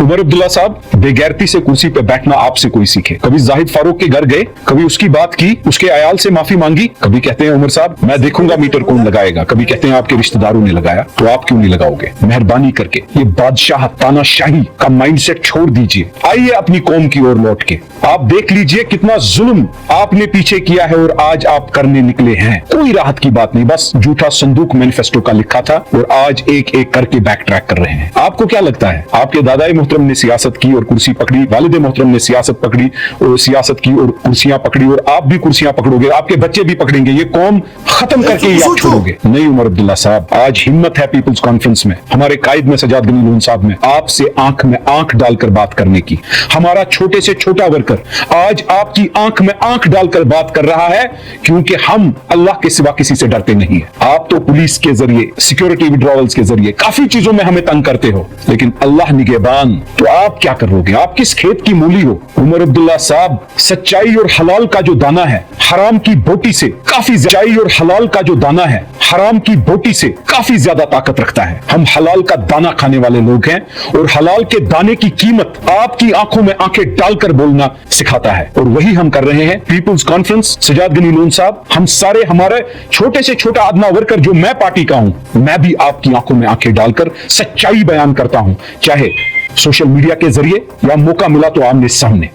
उमर अब्दुल्ला साहब, बेगैरती से कुर्सी पे बैठना आपसे कोई सीखे। कभी जाहिद फारूक के घर गए, कभी उसकी बात की, उसके अयाल से माफी मांगी। कभी कहते हैं उमर साहब मैं देखूंगा मीटर कौन लगाएगा, कभी कहते हैं आपके रिश्तेदारों ने लगाया, तो आप क्यों नहीं लगाओगे? मेहरबानी करके ये बादशाह तानाशाही का माइंडसेट छोड़ दीजिए। आइए अपनी कौम की ओर लौट के आप देख लीजिए कितना जुल्म आपने पीछे किया है और आज आप करने निकले हैं। कोई राहत की बात नहीं, बस झूठा संदूक मैनिफेस्टो का लिखा था और आज एक एक करके बैक ट्रैक कर रहे हैं। आपको क्या लगता है आपके दादाए मोहतरम ने सियासत की और कुर्सी पकड़ी, वालिदे मोहतरम ने सियासत पकड़ी और सियासत की और कुर्सियां पकड़ी, और आप भी कुर्सियां पकड़ोगे, आपके बच्चे भी पकड़ेंगे, ये कौम खत्म करके ही आप छोड़ोगे? नहीं उमर अब्दुल्ला साहब, आज हिम्मत है पीपल्स कॉन्फ्रेंस में, हमारे कायद में सजाद गनी लोन साहब में, आपसे आंख में आंख डालकर बात करने की। हमारा छोटे से छोटा वर्कर आज आपकी आंख में आंख डालकर बात कर रहा है, क्योंकि हम अल्लाह के सिवा किसी से डरते नहीं है। आप तो पुलिस के जरिए, सिक्योरिटी विड्रॉवल्स के जरिए काफी चीजों में हमें तंग करते हो, लेकिन अल्लाह निगहबान, तो आप क्या करोगे? आप किस खेत की मूली हो? उमर अब्दुल्ला साहब, सच्चाई और हलाल का जो दाना है हराम की बोटी से काफी, सच्चाई और हलाल का जो दाना है हराम की बोटी से काफी ज्यादा ताकत रखता है। हम हलाल का दाना खाने वाले लोग हैं और हलाल के दाने की कीमत आपकी आंखों में आंखें डालकर बोलना सिखाता है, और वही हम कर रहे हैं। पीपुल्स कॉन्फ्रेंस, सजाद गनी लोन साहब, हम सारे, हमारे छोटे से छोटा अदना वर्कर जो मैं पार्टी का हूं, मैं भी आपकी आंखों में आंखें डालकर सच्चाई बयान करता हूं, चाहे सोशल मीडिया के जरिए या मौका मिला तो आमने सामने।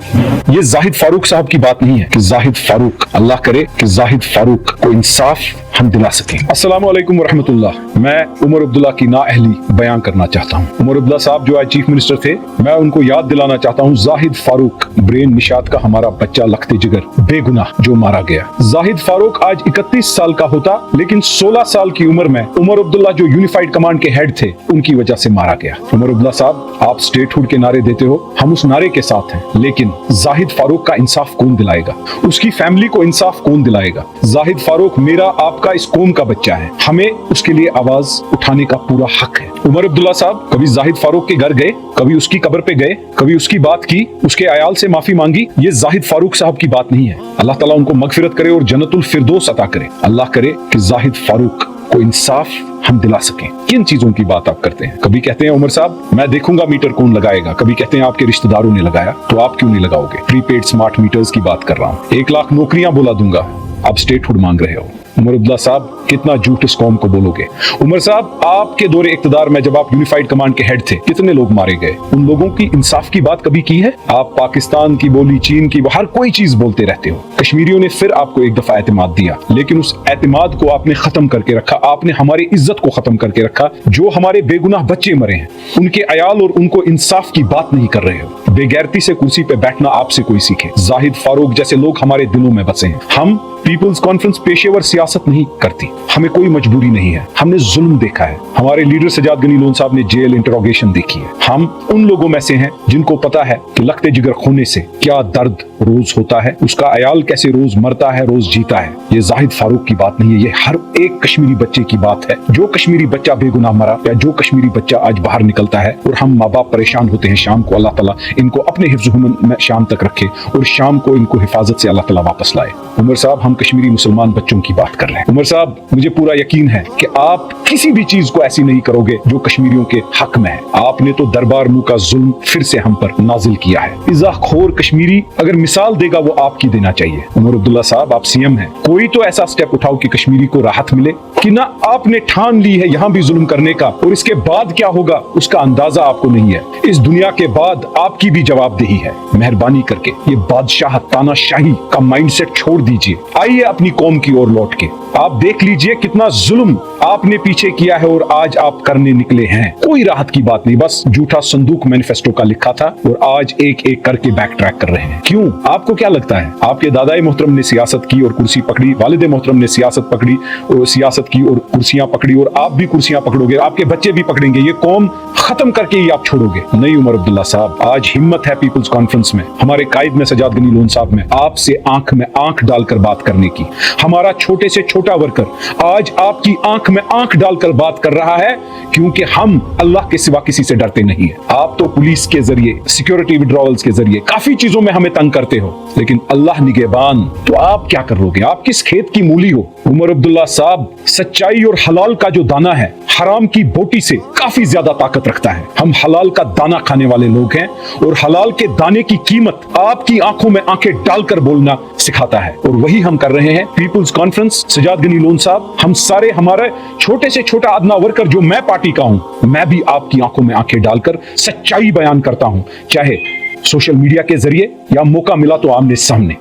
ये जाहिद फारूक साहब की बात नहीं है कि जाहिद फारूक, अल्लाह करे कि जाहिद फारूक को इंसाफ हम दिला सकें। अस्सलाम वालेकुम वरहमतुल्लाह। मैं उमर अब्दुल्ला की नाअहली बयान करना चाहता हूँ। उमर अब्दुल्ला साहब जो आज चीफ मिनिस्टर थे, मैं उनको याद दिलाना चाहता हूँ, जाहिद फारूक ब्रेन निशात का हमारा बच्चा लखते जिगर बेगुनाह जो मारा गया। जाहिद फारूक आज 31 साल का होता, लेकिन 16 साल की उम्र में उमर अब्दुल्ला जो यूनिफाइड कमांड के हेड थे, उनकी वजह से मारा गया। उमर अब्दुल्ला साहब, आप स्टेटहुड के नारे देते हो, हम उस नारे के साथ हैं, लेकिन जाहिद फारूक का इंसाफ कौन दिलाएगा? उसकी फैमिली को इंसाफ कौन दिलाएगा? जाहिद फारूक मेरा आपका इस कौम का बच्चा है, हमें उसके लिए आवाज उठाने का पूरा हक है। उमर अब्दुल्ला साहब कभी जाहिद फारूक के घर गए, कभी उसकी कब्र पे गए, कभी उसकी बात की, उसके अयाल से माफी मांगी। ये जाहिद फारूक साहब की बात नहीं है। अल्लाह ताला उनको मगफिरत करे और जन्नतुल फिरदौस अता करे। अल्लाह करे कि जाहिद फारूक को इंसाफ हम दिला सकें। किन चीजों की बात आप करते हैं? कभी कहते हैं उमर साहब मैं देखूंगा मीटर कौन लगाएगा, कभी कहते हैं आपके रिश्तेदारों ने लगाया, तो आप क्यों नहीं लगाओगे? प्रीपेड स्मार्ट मीटर्स की बात कर रहा हूँ, 1 लाख नौकरियां बोला दूंगा, आप स्टेटहुड मांग रहे हो। उमर अब्दुल्ला साहब, कितना झूठ इस कौम को बोलोगे? उमर साहब, आपके दौरे इक्तदार में जब आप यूनिफाइड कमांड के हेड थे, कितने लोग मारे गए? उन लोगों की इंसाफ की बात कभी की है? आप पाकिस्तान की बोली, चीन की, हर कोई चीज बोलते रहते हो। कश्मीरियों ने फिर आपको एक दफा एतमाद दिया, लेकिन उस एतमाद को आपने खत्म करके रखा, आपने हमारी इज्जत को खत्म करके रखा। जो हमारे बेगुनाह बच्चे मरे हैं, उनके अयाल और उनको इंसाफ की बात नहीं कर रहे हो। बेगैरती से कुर्सी पे बैठना आपसे कोई सीखे। जाहिद फारूक जैसे लोग हमारे दिलों में बसे हैं। हम पीपुल्स कॉन्फ्रेंस पेशेवर सियासत नहीं करती, हमें कोई मजबूरी नहीं है, हमने जुल्म देखा है। हमारे लीडर सजाद गनी लोन साहब ने जेल इंटरोगेशन देखी है। हम उन लोगों में से हैं जिनको पता है कि लखते जिगर खोने से क्या दर्द रोज होता है, उसका अयाल कैसे रोज मरता है, रोज जीता है। ये जाहिद फारूक की बात नहीं है, ये हर एक कश्मीरी बच्चे की बात है। जो कश्मीरी बच्चा बेगुनाह मरा या जो कश्मीरी बच्चा आज बाहर निकलता है और हम माँ बाप परेशान होते हैं शाम को, अल्लाह ताला इनको अपने हिफ्ज़-ओ-अमन में शाम तक रखे और शाम को इनको हिफाजत से अल्लाह ताला वापस लाए। उमर साहब, हम कश्मीरी मुसलमान बच्चों की बात कर रहे हैं। उमर साहब, मुझे पूरा यकीन है कि आप किसी भी चीज को ऐसी नहीं करोगे जो कश्मीरियों के हक में है। आपने तो दरबार मुंह का जुल्म फिर से हम पर नाजिल किया है। इज़्ज़ाख़ोर कश्मीरी अगर मिसाल देगा वो आपकी देना चाहिए। उमर अब्दुल्ला साहब, आप सीएम हैं, कोई तो ऐसा स्टेप उठाओ कि कश्मीरी को राहत मिले। कि ना आपने ठान ली है यहाँ भी जुल्म करने का, और इसके बाद क्या होगा उसका अंदाजा आपको नहीं है। इस दुनिया के बाद आपकी भी जवाबदेही है। मेहरबानी करके ये बादशाह तानाशाही का माइंडसेट छोड़ दीजिए। आइए अपनी कौम की ओर लौट के आप देख लीजिए कितना जुल्म आपने पीछे किया है और आज आप करने निकले हैं। कोई राहत की बात नहीं, बस झूठा संदूक मैनिफेस्टो का लिखा था और आज एक एक करके बैक ट्रैक कर रहे हैं। क्यों? आपको क्या लगता है आपके दादाए मोहतरम ने सियासत की और कुर्सी पकड़ी, वालिदे मोहतरम ने सियासत पकड़ी और सियासत की और कुर्सियां पकड़ी, और आप भी कुर्सियां पकड़ोगे, आपके बच्चे भी पकड़ेंगे, ये कौम खत्म करके ही आप छोड़ोगे? नहीं उमर अब्दुल्ला साहब, आज हिम्मत है पीपुल्स कॉन्फ्रेंस में, हमारे कायद में सजाद गनी लोन साहब में, आपसे आंख डालकर बात करने की। हमारा छोटे سے چھوٹا ورکر آج آپ کی آنکھ میں آنکھ ڈال کر بات کر رہا ہے، کیونکہ ہم اللہ کے سوا کسی سے ڈرتے نہیں ہیں۔ آپ تو پولیس کے ذریعے، سیکیورٹی وڈراولز کے ذریعے کافی چیزوں میں ہمیں تنگ کرتے ہو، لیکن اللہ نگہبان، تو آپ کیا کر لو گے؟ آپ کس کھیت کی مولی ہو؟ عمر عبداللہ صاحب، سچائی اور حلال کا جو دانہ ہے حرام کی بوٹی سے کافی زیادہ طاقت رکھتا ہے۔ ہم حلال کا دانہ کھانے والے لوگ ہیں، اور حلال کے دانے کی قیمت آپ کی آنکھوں میں آنکھیں ڈال کر بولنا سکھاتا ہے، اور وہی ہم کر رہے ہیں۔ پیپلز کانفرنس، سجاد غنی لون صاحب، ہم سارے، ہمارے چھوٹے سے چھوٹا ادنا ورکر جو میں پارٹی کا ہوں، میں بھی آپ کی آنکھوں میں آنکھیں ڈال کر سچائی بیان کرتا ہوں، چاہے سوشل میڈیا کے ذریعے یا موقع ملا تو آمنے سامنے۔